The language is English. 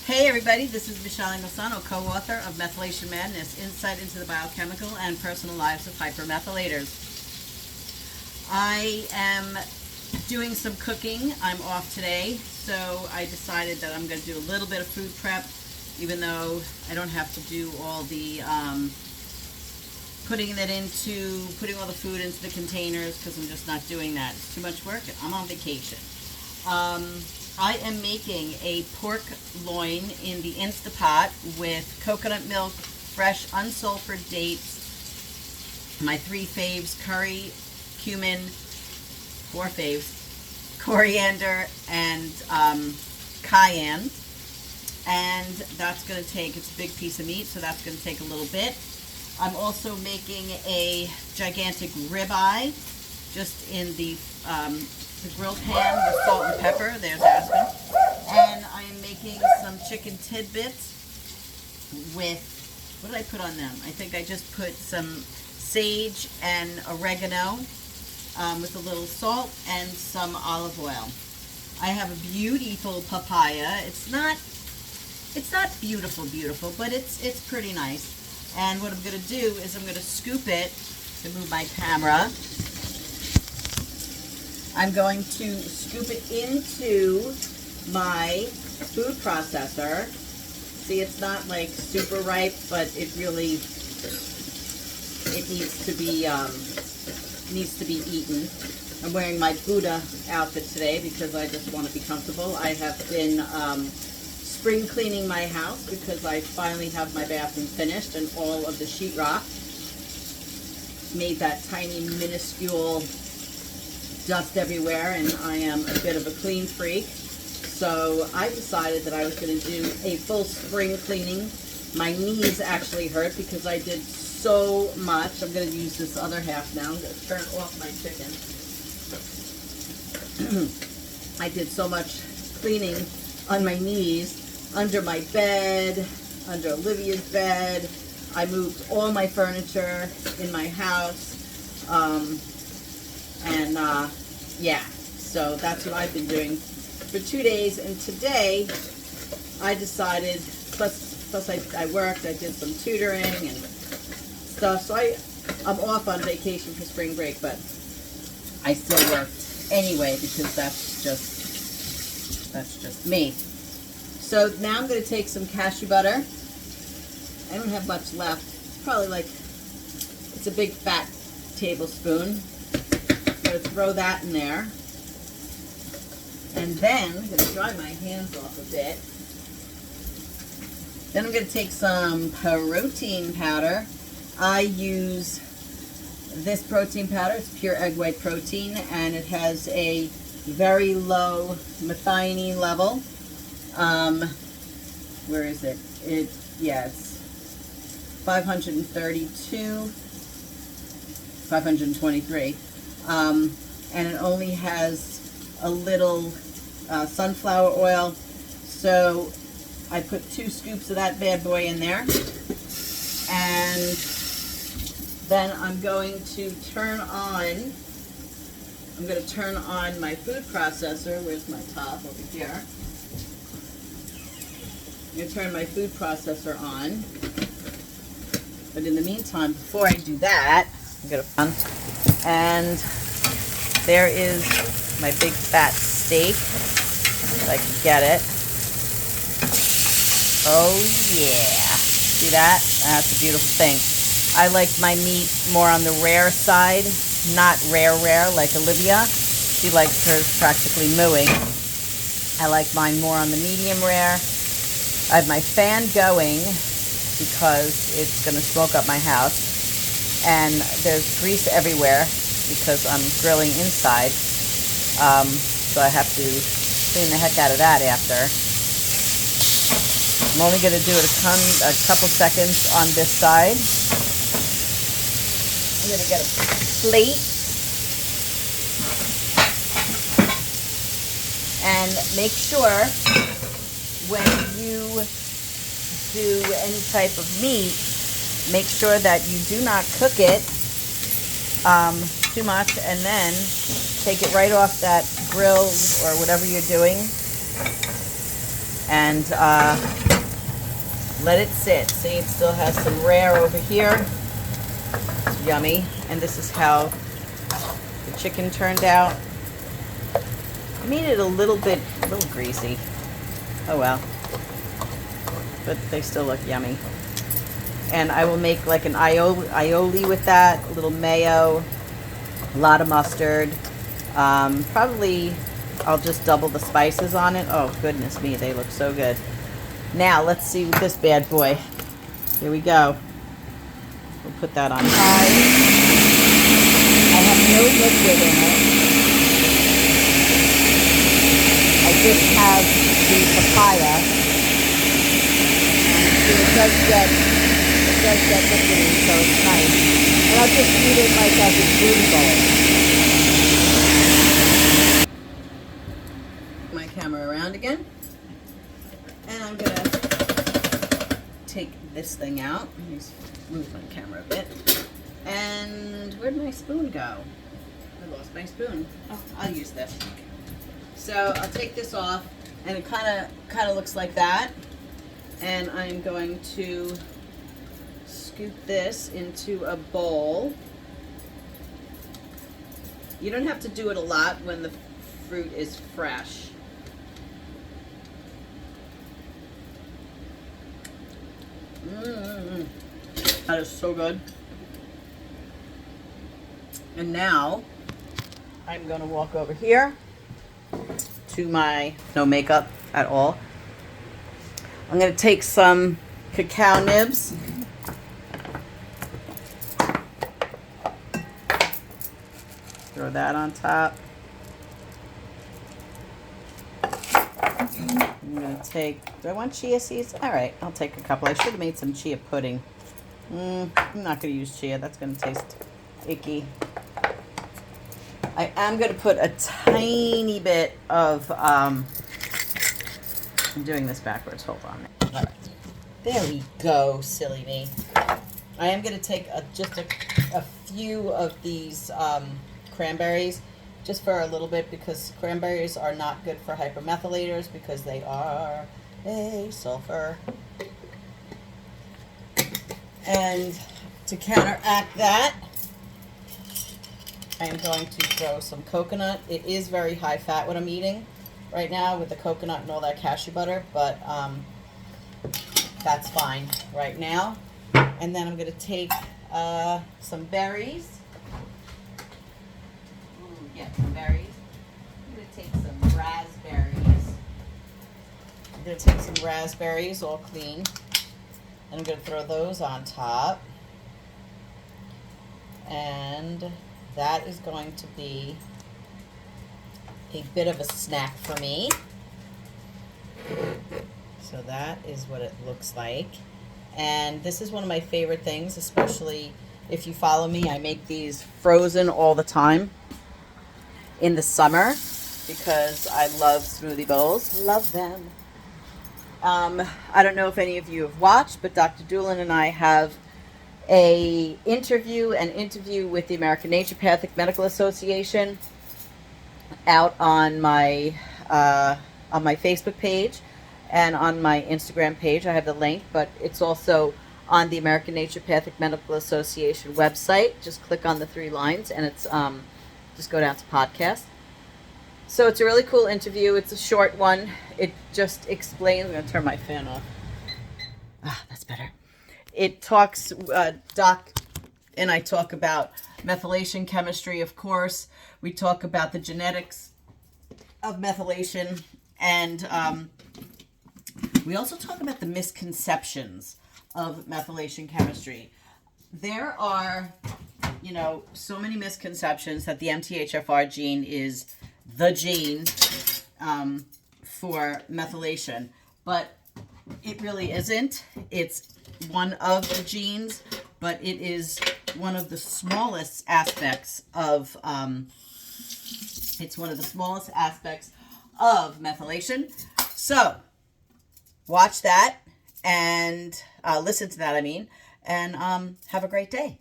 Hey everybody, this is Michelle Ingelsano, co-author of Methylation Madness, Insight into the Biochemical and Personal Lives of Hypermethylators. I am doing some cooking. I'm off today, so I decided that I'm going to do a little bit of food prep, even though I don't have to do all the putting all the food into the containers, because I'm just not doing that. It's too much work. I'm on vacation. I am making a pork loin in the Instapot with coconut milk, fresh unsulfured dates, my 3 faves, curry, cumin, 4 faves, coriander, and cayenne. And that's going to take, it's a big piece of meat, so that's going to take a little bit. I'm also making a gigantic ribeye, just in the grill pan with salt and pepper. There's Aspen. And I am making some chicken tidbits with, what did I put on them? I think I just put some sage and oregano with a little salt and some olive oil. I have a beautiful papaya. It's not beautiful, but it's pretty nice. And what I'm going to do is I'm going to scoop it, to move my camera. I'm going to scoop it into my food processor. See, it's not like super ripe, but it really, it needs to be eaten. I'm wearing my Buddha outfit today because I just want to be comfortable. I have been spring cleaning my house because I finally have my bathroom finished and all of the sheetrock. Made that tiny minuscule dust everywhere, and I am a bit of a clean freak. So I decided that I was going to do a full spring cleaning. My knees actually hurt because I did so much. I'm going to use this other half now. I'm going to turn off my chicken. I did so much cleaning on my knees, under my bed, under Olivia's bed. I moved all my furniture in my house. Yeah, so that's what I've been doing for 2 days, and today I decided, plus I worked, I did some tutoring and stuff, so I'm off on vacation for spring break, but I still worked anyway because that's just me. So now I'm going to take some cashew butter. I don't have much left. It's probably like, it's a big fat tablespoon. I'm going to throw that in there. And then I'm going to dry my hands off a bit. Then I'm going to take some protein powder. I use this protein powder. It's pure egg white protein, and it has a very low methionine level. Where is it? It's 532, 523. And it only has a little sunflower oil, so I put 2 scoops of that bad boy in there, and then I'm going to turn on my food processor. Where's my top? Over here. I'm going to turn my food processor on, but in the meantime, before I do that, I'm going to, and there is my big fat steak, if I can get it. Oh yeah, see that? That's a beautiful thing. I like my meat more on the rare side, not rare like Olivia. She likes hers practically mooing. I like mine more on the medium rare. I have my fan going because it's going to smoke up my house, and there's grease everywhere because I'm grilling inside, so I have to clean the heck out of that after. I'm only going to do it a couple seconds on this side. I'm going to get a plate and make sure when you do any type of meat, make sure that you do not cook it too much, and then take it right off that grill or whatever you're doing, and let it sit. See, it still has some rare over here. It's yummy. And this is how the chicken turned out. I made it a little greasy. Oh well. But they still look yummy. And I will make like an aioli with that, a little mayo, a lot of mustard. Probably I'll just double the spices on it. Oh, goodness me, they look so good. Now, let's see this bad boy. Here we go. We'll put that on high. I have no liquid in it. I just have the papaya. And it does get liquidy, so it's nice. And I'll just eat it like as a smoothie bowl. My camera around again, and I'm gonna take this thing out. Let me move my camera a bit. And where'd my spoon go? I lost my spoon. Oh, I'll use this. So I'll take this off, and it kind of looks like that. And I'm going to scoop this into a bowl. You don't have to do it a lot when the fruit is fresh. That is so good. And now I'm going to walk over here to my no makeup at all. I'm going to take some cacao nibs. Throw that on top. I'm going to take, do I want chia seeds? All right, I'll take a couple. I should have made some chia pudding. I'm not going to use chia. That's going to taste icky. I am going to put a tiny bit of, I'm doing this backwards. Hold on. All right. There we go, silly me. I am going to take just a few of these cranberries, just for a little bit, because cranberries are not good for hypermethylators because they are a sulfur. And to counteract that, I am going to throw some coconut. It is very high fat what I'm eating right now with the coconut and all that cashew butter, but that's fine right now. And then I'm going to take some berries. Get some berries. I'm going to take some raspberries. I'm going to take some raspberries, all clean, and I'm going to throw those on top. And that is going to be a bit of a snack for me. So that is what it looks like. And this is one of my favorite things, especially if you follow me. I make these frozen all the time in the summer because I love smoothie bowls. Love them. I don't know if any of you have watched, but Dr. Doolin and I have an interview with the American Naturopathic Medical Association out on my Facebook page and on my Instagram page. I have the link, but it's also on the American Naturopathic Medical Association website. Just click on the 3 lines and it's just go down to podcast. So it's a really cool interview. It's a short one. It just explains. I'm going to turn my fan off. Ah, that's better. It talks, Doc and I talk about methylation chemistry, of course. We talk about the genetics of methylation, and we also talk about the misconceptions of methylation chemistry. There are, so many misconceptions that the MTHFR gene is the gene for methylation, but it really isn't. It's one of the genes, but it is one of the smallest aspects of methylation. So watch that and listen to that, and have a great day.